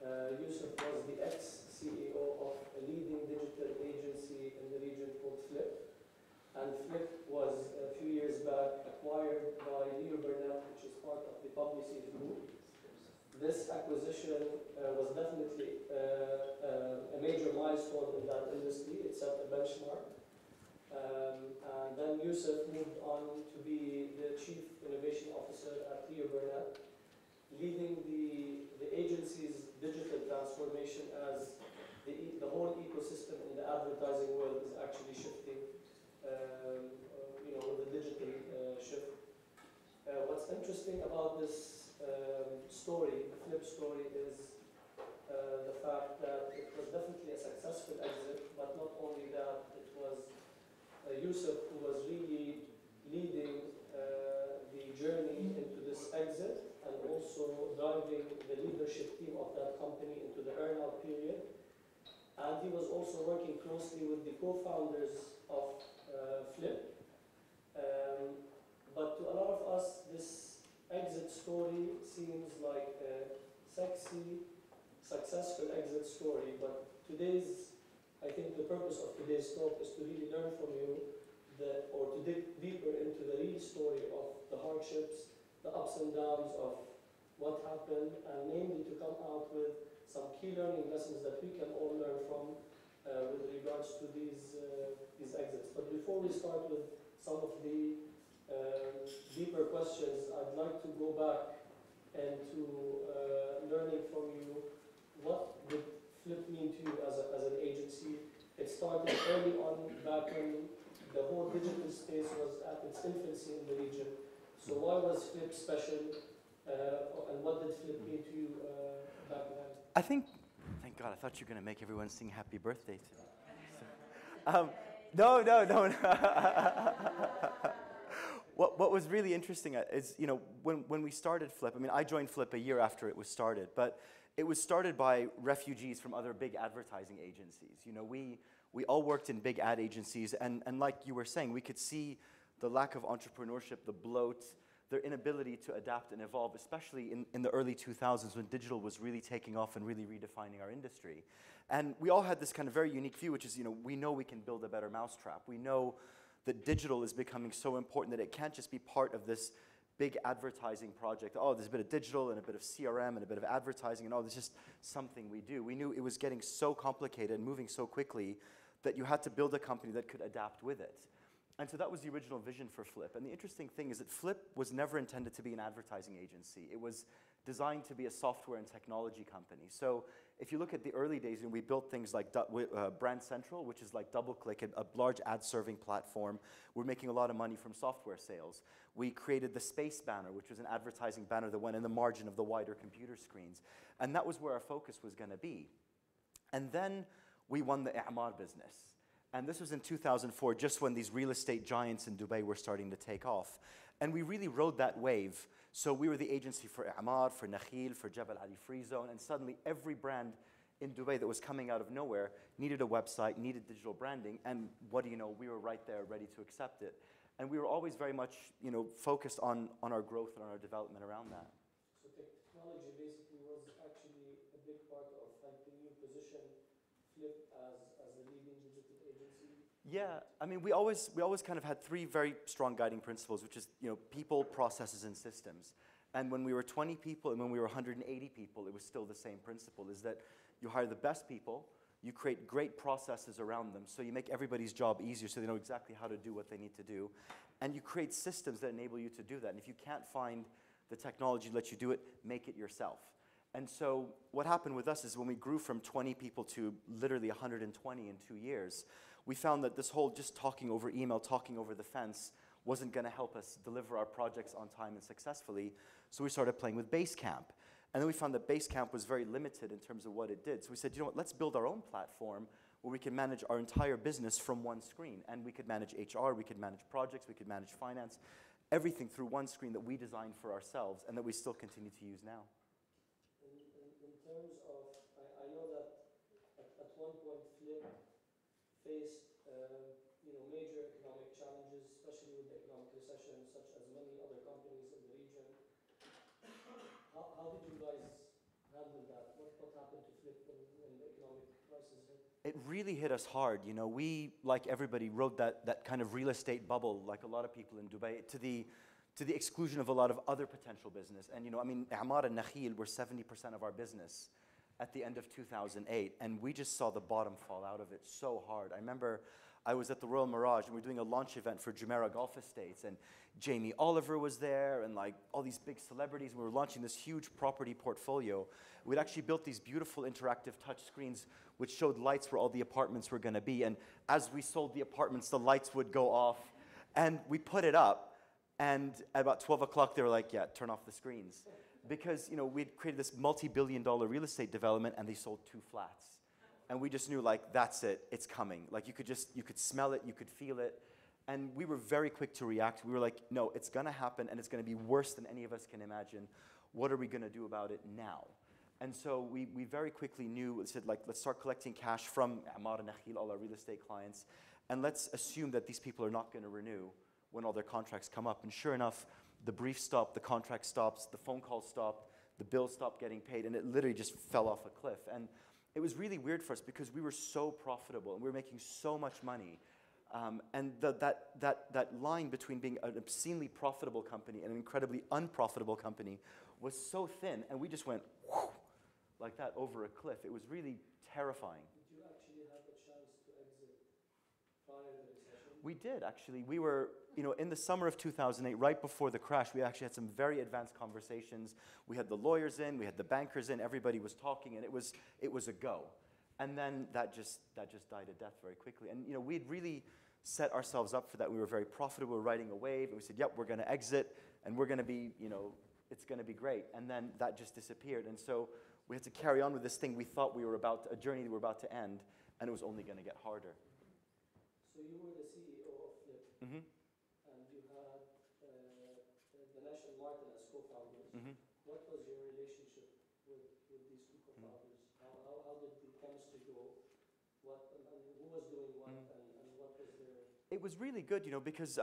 Yousef was the ex-CEO of a leading digital agency in the region called Flip. And Flip was, a few years back, acquired by Leo Burnett, which is part of the Publicis Group. This acquisition was definitely a major milestone in that industry. It set a benchmark. And then Yousef moved on to be the Chief Innovation Officer at Leo Burnett, leading the agency's digital transformation as the whole ecosystem in the advertising world is actually shifting, with the digital shift. What's interesting about this story, the Flip story, is the fact that it was definitely a successful exit, but not only that, it was Yousef who was really leading the journey into this exit and also driving the leadership team of that company into the earn-out period. And he was also working closely with the co-founders of Flip. But to a lot of us, this exit story seems like a sexy, successful exit story. But I think the purpose of today's talk is to really learn from you, or to dig deeper into the real story of the hardships, the ups and downs of what happened, and mainly to come out with some key learning lessons that we can all learn from with regards to these exits. But before we start with some of the deeper questions, I'd like to go back and to learning from you, what did Flip mean to you as an agency? It started early on, back when the whole digital space was at its infancy in the region. So why was Flip special, and what did Flip mean to you back then? Thank God, I thought you were going to make everyone sing happy birthday to me. So, no. What was really interesting is, when we started Flip, I joined Flip a year after it was started, but it was started by refugees from other big advertising agencies. We all worked in big ad agencies, and like you were saying, we could see the lack of entrepreneurship, the bloat, their inability to adapt and evolve, especially in the early 2000s when digital was really taking off and really redefining our industry. And we all had this kind of very unique view, which is, we know we can build a better mousetrap. We know that digital is becoming so important that it can't just be part of this big advertising project. Oh, there's a bit of digital and a bit of CRM and a bit of advertising, and there's just something we do. We knew it was getting so complicated and moving so quickly that you had to build a company that could adapt with it. And so that was the original vision for Flip. And the interesting thing is that Flip was never intended to be an advertising agency. It was designed to be a software and technology company. So if you look at the early days, we built things like Brand Central, which is like DoubleClick, a large ad-serving platform. We're making a lot of money from software sales. We created the Space banner, which was an advertising banner that went in the margin of the wider computer screens. And that was where our focus was going to be. And then we won the I'mar business. And this was in 2004, just when these real estate giants in Dubai were starting to take off. And we really rode that wave. So we were the agency for I'mar, for Nakhil, for Jebel Ali Free Zone, and suddenly every brand in Dubai that was coming out of nowhere needed a website, needed digital branding, and what do you know, we were right there ready to accept it. And we were always very much focused on our growth and on our development around that. So technology basically was actually a big part of helping you position Flip as a leading digital agency? Yeah, we always kind of had three very strong guiding principles, which is people, processes, and systems. And when we were 20 people and when we were 180 people, it was still the same principle, is that you hire the best people, you create great processes around them, so you make everybody's job easier so they know exactly how to do what they need to do, and you create systems that enable you to do that. And if you can't find the technology to let you do it, make it yourself. And so what happened with us is when we grew from 20 people to literally 120 in 2 years, we found that this whole just talking over email, talking over the fence, wasn't going to help us deliver our projects on time and successfully. So we started playing with Basecamp. And then we found that Basecamp was very limited in terms of what it did. So we said, you know what, let's build our own platform where we can manage our entire business from one screen. And we could manage HR, we could manage projects, we could manage finance, everything through one screen that we designed for ourselves and that we still continue to use now. In terms of, I know that at one point Flip faced major economic challenges, especially with the economic recession, such as many other companies in the region. How did you guys handle that? What happened to Flip when the economic crisis hit? It really hit us hard. You know, we, like everybody, rode that kind of real estate bubble, like a lot of people in Dubai, to the exclusion of a lot of other potential business. And, you know, I mean, Amman and Nakhil were 70% of our business at the end of 2008, and we just saw the bottom fall out of it so hard. I remember I was at the Royal Mirage, and we were doing a launch event for Jumeirah Golf Estates, and Jamie Oliver was there, and like all these big celebrities, and we were launching this huge property portfolio. We'd actually built these beautiful interactive touch screens which showed lights where all the apartments were gonna be, and as we sold the apartments, the lights would go off, and we put it up, and at about 12 o'clock, they were like, yeah, turn off the screens. Because, you know, we'd created this multi-billion-dollar real estate development, and they sold 2 flats. And we just knew, like, that's it, it's coming. Like, you could smell it, you could feel it. And we were very quick to react. We were like, no, it's gonna happen, and it's gonna be worse than any of us can imagine. What are we gonna do about it now? And so we very quickly knew, we said, like, let's start collecting cash from Ammar and Nakhil, all our real estate clients, and let's assume that these people are not gonna renew when all their contracts come up. And sure enough, the brief stopped, the contract stops, the phone call stopped, the bill stopped getting paid, and it literally just fell off a cliff. And it was really weird for us because we were so profitable and we were making so much money. And that line between being an obscenely profitable company and an incredibly unprofitable company was so thin, and we just went whoosh, like that over a cliff. It was really terrifying. Did you actually have a chance to exit prior to the recession? We did, actually. We were, you know, in the summer of 2008, right before the crash, we actually had some very advanced conversations. We had the lawyers in, we had the bankers in, everybody was talking, and it was a go. And then that just died a death very quickly. And, you know, we'd really set ourselves up for that. We were very profitable, we were riding a wave, and we said, yep, we're gonna exit, and we're gonna be, you know, it's gonna be great. And then that just disappeared. And so we had to carry on with this thing we thought we were about, a journey that we were about to end, and it was only gonna get harder. So you were the CEO of Flip, Mm-hmm. and you had Dinesh and Martin as co-founders. Mm-hmm. What was your relationship with these 2 co-founders? How did the chemistry go? And who was doing what, and what was their... It was really good, you know, because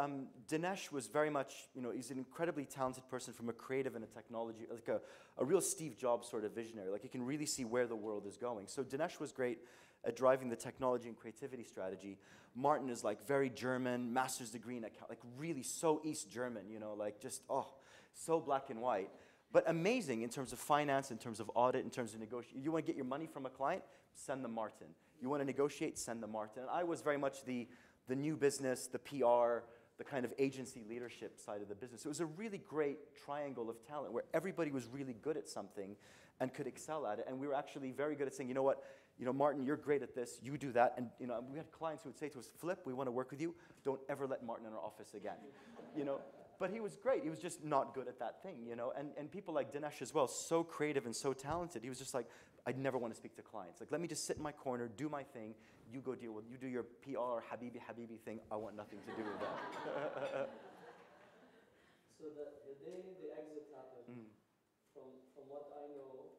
Dinesh was very much, you know, he's an incredibly talented person from a creative and a technology, like a real Steve Jobs sort of visionary. Like, you can really see where the world is going. So Dinesh was great at driving the technology and creativity strategy. Martin is like very German, master's degree in account, like really so East German, you know, like just, oh, so black and white. But amazing in terms of finance, in terms of audit, in terms of negotiation. You want to get your money from a client? Send them Martin. You want to negotiate? Send them Martin. And I was very much the new business, the PR, the kind of agency leadership side of the business. It was a really great triangle of talent where everybody was really good at something and could excel at it. And we were actually very good at saying, you know what, you know, Martin, you're great at this, you do that. And, you know, we had clients who would say to us, Flip, we want to work with you. Don't ever let Martin in our office again, you know. But he was great. He was just not good at that thing, you know. And people like Dinesh as well, so creative and so talented. He was just like, I'd never want to speak to clients. Like, let me just sit in my corner, do my thing. You go deal with, you do your PR, Habibi thing. I want nothing to do with that. So the day the exit happened, from what I know,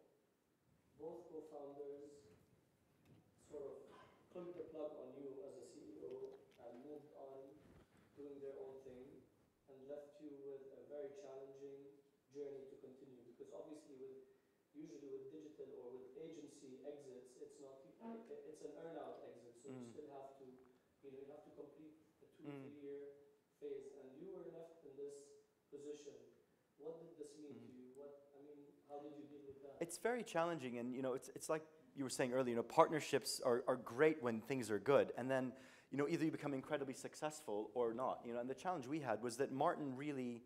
both co-founders sort of pulled the plug on you as a CEO and moved on doing their own thing and left you with a very challenging journey to continue. Because obviously usually with digital or with agency exits, it's an earn-out exit. So you still have to, you know, you have to complete a 2-3 year phase. And you were left in this position. What did this mean to you? How did you deal with that? It's very challenging, and you know, it's like you were saying earlier, you know, partnerships are great when things are good, and then, you know, either you become incredibly successful or not, you know. And the challenge we had was that Martin really,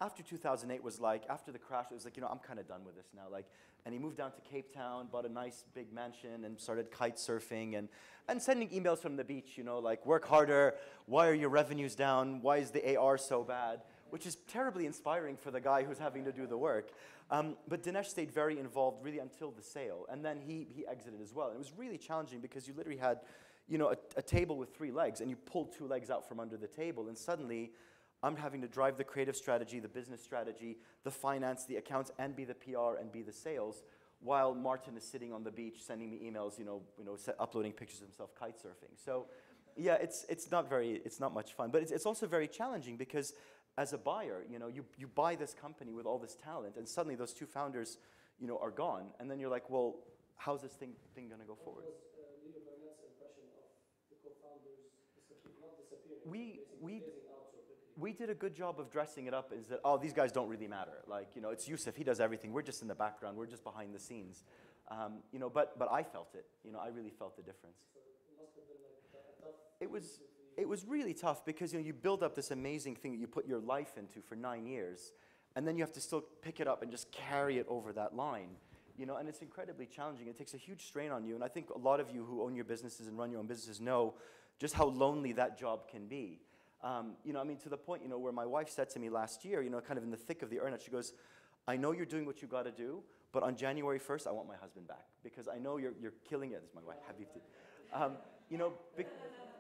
after 2008 was like, after the crash, it was like, you know, I'm kind of done with this now, like, and he moved down to Cape Town, bought a nice big mansion, and started kite surfing and sending emails from the beach, you know, like, work harder, why are your revenues down, why is the AR so bad? Which is terribly inspiring for the guy who's having to do the work. But Dinesh stayed very involved really until the sale, and then he exited as well. And it was really challenging because you literally had, you know, a table with 3 legs, and you pulled 2 legs out from under the table, and suddenly I'm having to drive the creative strategy, the business strategy, the finance, the accounts, and be the PR and be the sales, while Martin is sitting on the beach sending me emails, uploading pictures of himself kite surfing. So, yeah, it's not much fun, but it's also very challenging because as a buyer, you know, you buy this company with all this talent, and suddenly those 2 founders, are gone. And then you're like, well, how's this thing going to go forward? What was Leo Burnett's impression of the co-founders not disappearing, We phasing out so quickly? we did a good job of dressing it up as that, oh, these guys don't really matter. Like, it's Yousef, he does everything. We're just in the background. We're just behind the scenes. But I felt it. I really felt the difference. So it must have been like a tough... It was really tough because you build up this amazing thing that you put your life into for 9 years, and then you have to still pick it up and just carry it over that line. And it's incredibly challenging. It takes a huge strain on you, and I think a lot of you who own your businesses and run your own businesses know just how lonely that job can be. To the point, where my wife said to me last year, kind of in the thick of the earn out, she goes, I know you're doing what you got to do, but on January 1st, I want my husband back because I know you're killing it. This is my wife, Habibti.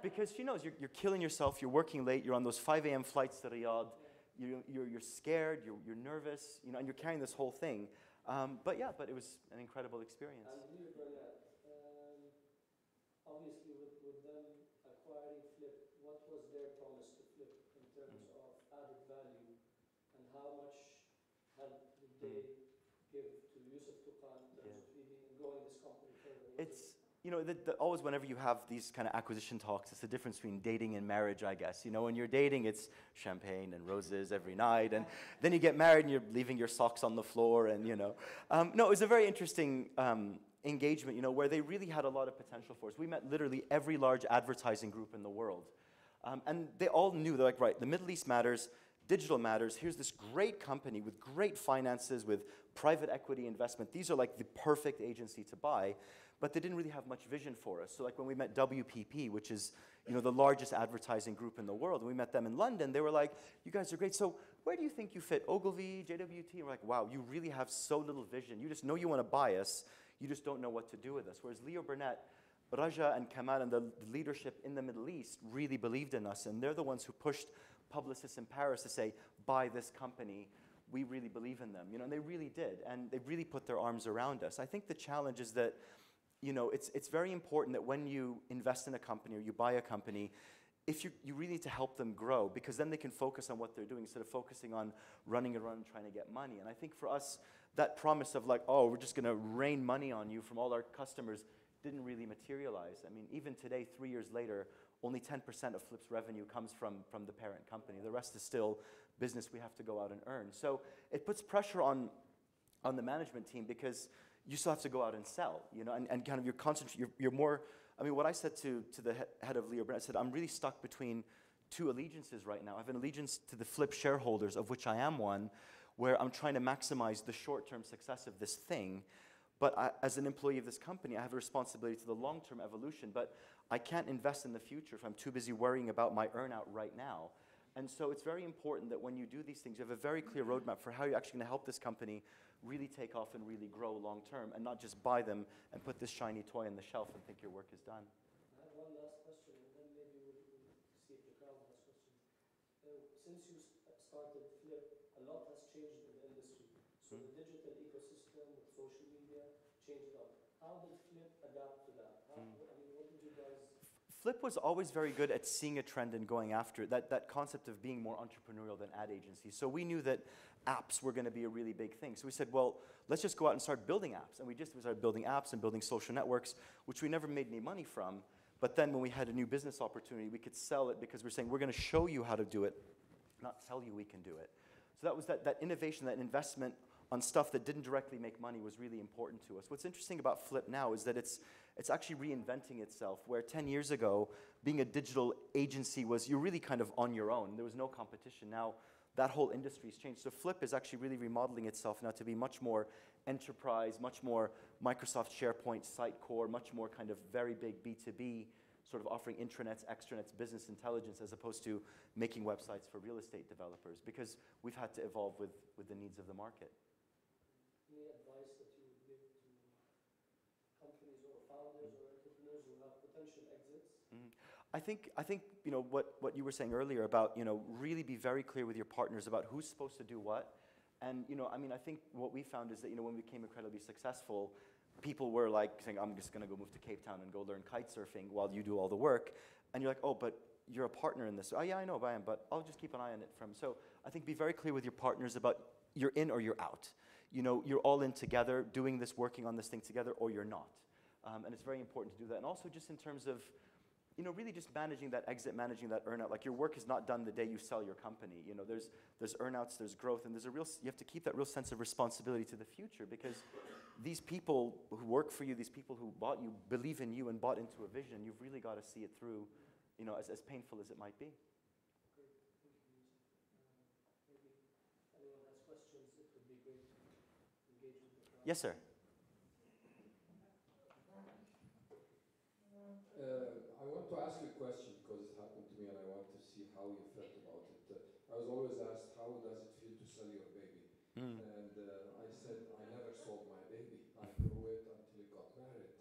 Because she knows you're killing yourself, you're working late, you're on those 5 a.m. flights to Riyadh, you're scared, you're nervous, and you're carrying this whole thing. But it was an incredible experience. And Leo Burnett, obviously with them acquiring Flip, what was their promise to Flip in terms of added value, and how much help did they give to Yousef Tuqan in terms of leading and growing this company further? Always whenever you have these kind of acquisition talks, it's the difference between dating and marriage, I guess. When you're dating, it's champagne and roses every night, and then you get married and you're leaving your socks on the floor, and No, it was a very interesting engagement, where they really had a lot of potential for us. We met literally every large advertising group in the world. And they all knew, they're like, right, the Middle East matters, digital matters, here's this great company with great finances, with private equity investment. These are like the perfect agency to buy. But they didn't really have much vision for us. So like when we met WPP, which is the largest advertising group in the world, and we met them in London, they were like, you guys are great, so where do you think you fit? Ogilvy, JWT? And we're like, wow, you really have so little vision. You just know you want to buy us, you just don't know what to do with us. Whereas Leo Burnett, Raja and Kamal and the leadership in the Middle East really believed in us, and they're the ones who pushed publicists in Paris to say, buy this company. We really believe in them. And they really did, and they really put their arms around us. I think the challenge is that it's very important that when you invest in a company or you buy a company, if you really need to help them grow, because then they can focus on what they're doing instead of focusing on running around and trying to get money. And I think for us, that promise of like, oh, we're just going to rain money on you from all our customers didn't really materialize. I mean, even today, 3 years later, only 10% of Flip's revenue comes from the parent company. The rest is still business we have to go out and earn. So it puts pressure on the management team because you still have to go out and sell, and kind of you're more, what I said to the head of Leo Burnett, I said, I'm really stuck between two allegiances right now. I have an allegiance to the Flip shareholders, of which I am one, where I'm trying to maximize the short-term success of this thing, but as an employee of this company, I have a responsibility to the long-term evolution, but I can't invest in the future if I'm too busy worrying about my earn-out right now. And so it's very important that when you do these things, you have a very clear roadmap for how you're actually going to help this company really take off and really grow long term, and not just buy them and put this shiny toy on the shelf and think your work is done. I have one last question, and then maybe we'll see if the crowd has questions. Since you started Flip, a lot has changed in the industry. So the digital ecosystem with social media changed up. How did Flip adapt to that? What did you guys... Flip was always very good at seeing a trend and going after it, that concept of being more entrepreneurial than ad agencies. So we knew that apps were going to be a really big thing. So we said, well, let's just go out and start building apps. And we started building apps and building social networks, which we never made any money from. But then when we had a new business opportunity, we could sell it because we're saying, we're going to show you how to do it, not tell you we can do it. So that was that innovation, that investment on stuff that didn't directly make money was really important to us. What's interesting about Flip now is that it's actually reinventing itself, where 10 years ago, being a digital agency was, you're really kind of on your own. There was no competition. Now, that whole industry's changed. So Flip is actually really remodeling itself now to be much more enterprise, much more Microsoft SharePoint, Sitecore, much more kind of very big B2B, sort of offering intranets, extranets, business intelligence, as opposed to making websites for real estate developers, because we've had to evolve with the needs of the market. Any advice that you would give to companies or founders or entrepreneurs who have potential exits? I think what you were saying earlier about really be very clear with your partners about who's supposed to do what, and I think what we found is that when we became incredibly successful, people were like saying, I'm just going to go move to Cape Town and go learn kite surfing while you do all the work, and you're like, oh, but you're a partner in this. Oh yeah, I know, but I'll just keep an eye on it from. So I think be very clear with your partners about you're in or you're out. you know, you're all in together, doing this, working on this thing together, or you're not. And it's very important to do that. And also just in terms of, you know, really just managing that exit, managing that earnout. Like your work is not done the day you sell your company. You know, there's earnouts, there's growth, and you have to keep that real sense of responsibility to the future, because these people who work for you, these people who bought you, believe in you and bought into a vision. You've really got to see it through, you know, as painful as it might be. Great, thank you, Yousef. Maybe if anyone has questions, it would be great to engage with the crowd. Yes, sir. I want to ask you a question because it happened to me and I want to see how you felt about it. I was always asked, how does it feel to sell your baby? And I said, I never sold my baby. I grew it until it got married.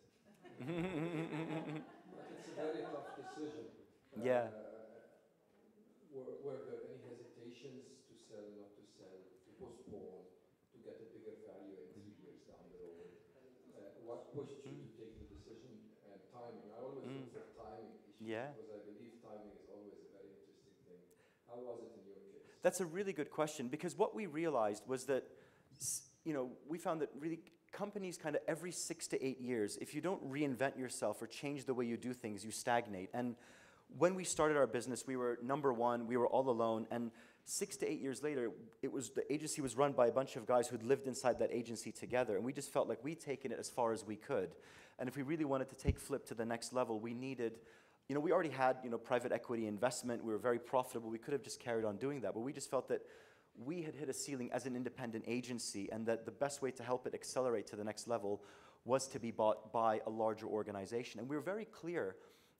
But it's a very tough decision. Yeah. Were there any hesitations to sell, not to sell, to postpone, to get a bigger value in 3 years down the road? What pushed you to take the decision and timing? I always look for timing issues because I believe timing is always a very interesting thing. How was it in your case? That's a really good question, because what we realized was that, you know, we found that really companies kind of every 6 to 8 years, if you don't reinvent yourself or change the way you do things, you stagnate. And when we started our business, we were number one, we were all alone, and 6 to 8 years later, the agency was run by a bunch of guys who'd lived inside that agency together, and we just felt like we'd taken it as far as we could. And if we really wanted to take Flip to the next level, we needed, you know, we already had, you know, private equity investment, we were very profitable, we could have just carried on doing that, but we just felt that we had hit a ceiling as an independent agency, and that the best way to help it accelerate to the next level was to be bought by a larger organization. And we were very clear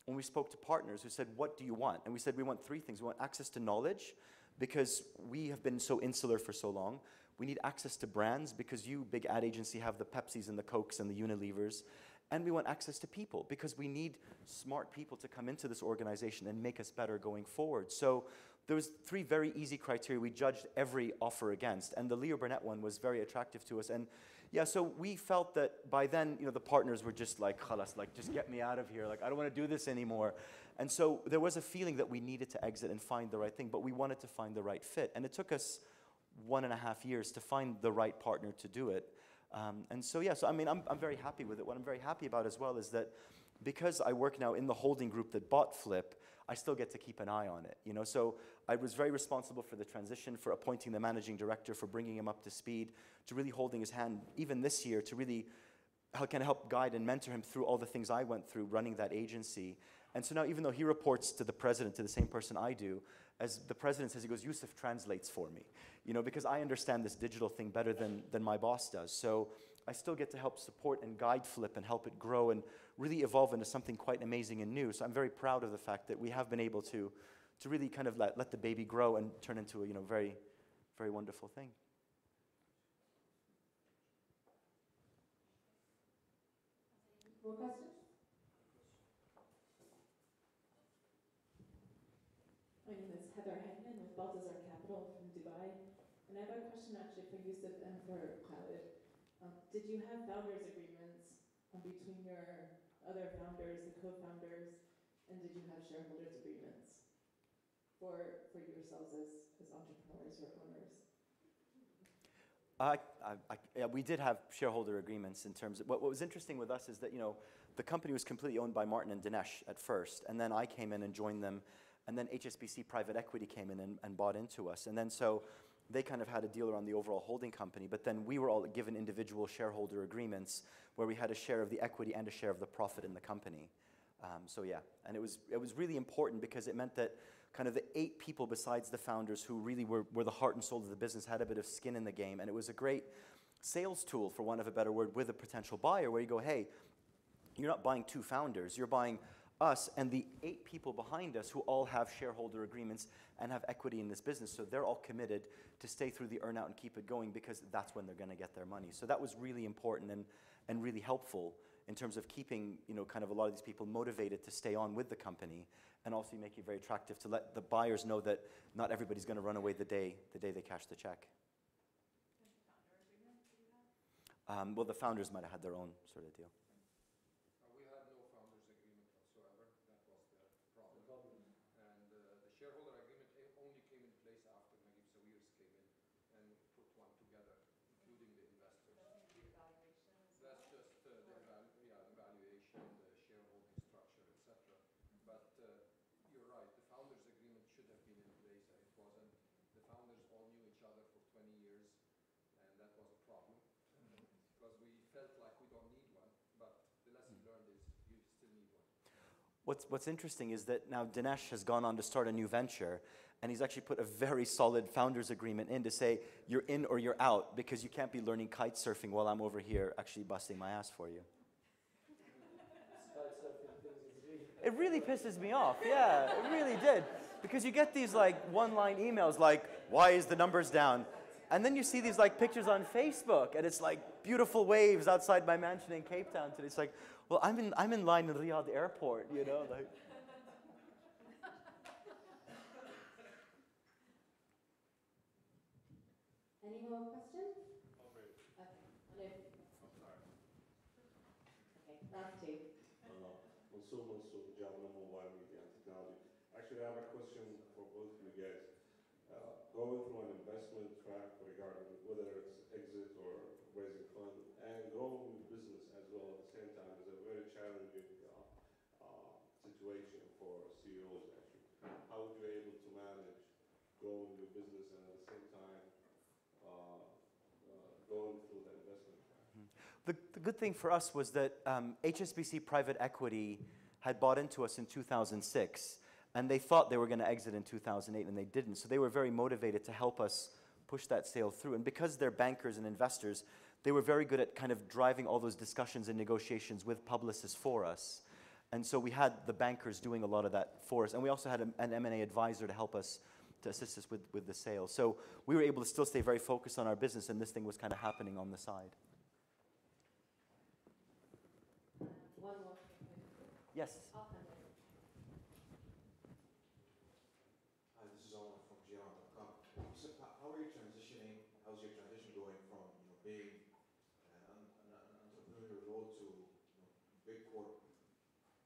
when we spoke to partners who said, what do you want? And we said, we want 3 things. We want access to knowledge, because we have been so insular for so long. We need access to brands, because you, big ad agency, have the Pepsis and the Cokes and the Unilevers. And we want access to people, because we need smart people to come into this organization and make us better going forward. So there was 3 very easy criteria we judged every offer against, and the Leo Burnett one was very attractive to us. And yeah, so we felt that by then, you know, the partners were just like, khalas, like, just get me out of here. Like, I don't want to do this anymore. And so there was a feeling that we needed to exit and find the right thing, but we wanted to find the right fit. And it took us 1.5 years to find the right partner to do it. And so, yeah, so I mean, I'm very happy with it. What I'm very happy about as well is that because I work now in the holding group that bought Flip, I still get to keep an eye on it, you know. So I was very responsible for the transition, for appointing the managing director, for bringing him up to speed, to really holding his hand, even this year, to really kind of help guide and mentor him through all the things I went through running that agency. And so now, even though he reports to the president, to the same person I do, as the president says, he goes, Yousef translates for me, you know, because I understand this digital thing better than my boss does. So I still get to help support and guide Flip and help it grow and really evolve into something quite amazing and new. So I'm very proud of the fact that we have been able to really kind of let the baby grow and turn into a, you know, very, very wonderful thing. More questions? My name is Heather Hegman with Baltazar Capital from Dubai. And I have a question actually for Yousef and for Khalid. Did you have founders agreements between your other founders, the co-founders, and did you have shareholders agreements for yourselves as entrepreneurs or owners? Yeah, we did have shareholder agreements in terms of, what was interesting with us is that, you know, the company was completely owned by Martin and Dinesh at first, and then I came in and joined them, and then HSBC Private Equity came in and bought into us. And then so they kind of had a deal around the overall holding company, but then we were all given individual shareholder agreements where we had a share of the equity and a share of the profit in the company. So yeah, and it was really important because it meant that kind of the 8 people besides the founders who really were the heart and soul of the business had a bit of skin in the game, and it was a great sales tool, for want of a better word, with a potential buyer where you go, hey, you're not buying 2 founders, you're buying us and the 8 people behind us who all have shareholder agreements and have equity in this business, so they're all committed to stay through the earnout and keep it going because that's when they're going to get their money. So that was really important and really helpful in terms of keeping, you know, kind of a lot of these people motivated to stay on with the company, and also make it very attractive to let the buyers know that not everybody's going to run away the day they cash the check. Well, the founders might have had their own sort of deal. We had no founders agreement whatsoever. That was the problem. And the shareholder agreement only came in place after Naguib Sawiris came in and put one together, including the investors. what's interesting is that now Dinesh has gone on to start a new venture, and he's actually put a very solid founder's agreement in to say, you're in or you're out, because you can't be learning kite surfing while I'm over here actually busting my ass for you. It really pisses me off, yeah, it really did. Because you get these like one-line emails like, why is the numbers down? And then you see these like pictures on Facebook, and it's like beautiful waves outside my mansion in Cape Town today. It's like, well, I'm in line in Riyadh airport, you know, like. Any more questions? Okay. Okay, last two. Mansoor, Jamna Mobile Media and Technology. Actually, I have a question for both of you guys. Going through an investment track regarding whether it's exit or raising fund, and growing your business as well at the same time is a very challenging situation for CEOs, actually. How would you be able to manage growing your business and at the same time going through the investment track? The good thing for us was that HSBC Private Equity had bought into us in 2006, and they thought they were going to exit in 2008, and they didn't. So they were very motivated to help us push that sale through. And because they're bankers and investors, they were very good at kind of driving all those discussions and negotiations with publicists for us. And so we had the bankers doing a lot of that for us. And we also had an M&A advisor to help us, to assist us with the sale. So we were able to still stay very focused on our business, and this thing was kind of happening on the side. One more. Yes. I'll hand it. Hi, this is Owen from GR.com. So how are you transitioning? How's your transition going from being an entrepreneurial role to big corp?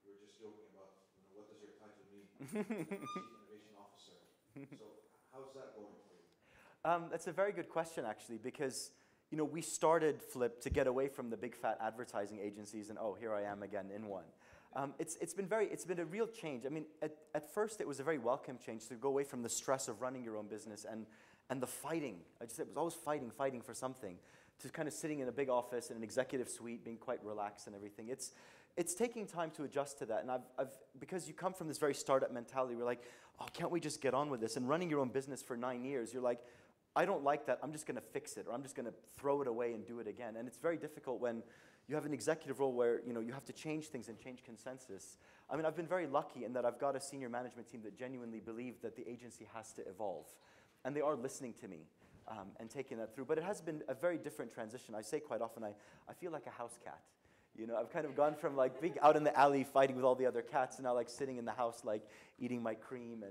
We were just joking about what does your title mean? Chief Innovation Officer. So how's that going for you? That's a very good question, actually, because we started Flip to get away from the big fat advertising agencies, and oh, here I am again in one. It's been a real change. I mean, at first it was a very welcome change to go away from the stress of running your own business and the fighting. It was always fighting for something, to kind of sitting in a big office in an executive suite, being quite relaxed and everything. It's taking time to adjust to that, and because you come from this very startup mentality, we're like, oh, can't we just get on with this? And running your own business for 9 years, you're like, I don't like that. I'm just going to fix it, or I'm just going to throw it away and do it again. And it's very difficult when you have an executive role where you have to change things and change consensus. I mean, I've been very lucky in that I've got a senior management team that genuinely believe that the agency has to evolve. And they are listening to me and taking that through. But it has been a very different transition. I say quite often, I feel like a house cat. I've kind of gone from like being out in the alley fighting with all the other cats, and now like sitting in the house like eating my cream.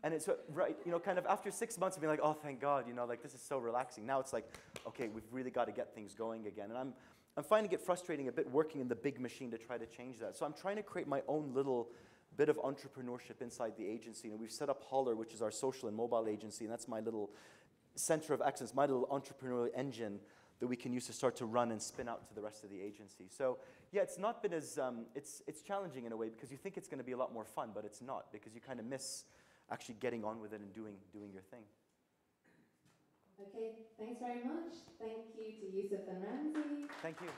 And it's right, kind of after 6 months of being like, oh, thank God, like this is so relaxing. Now it's like, okay, we've really got to get things going again. And I'm finding it frustrating a bit working in the big machine to try to change that. So I'm trying to create my own little bit of entrepreneurship inside the agency. And we've set up Holler, which is our social and mobile agency, and that's my little center of excellence, my little entrepreneurial engine that we can use to start to run and spin out to the rest of the agency. So yeah, it's not been as, it's challenging in a way because you think it's going to be a lot more fun, but it's not, because you kind of miss actually getting on with it and doing your thing. Okay, thanks very much. Thank you to Yousef and Ramzi. Thank you.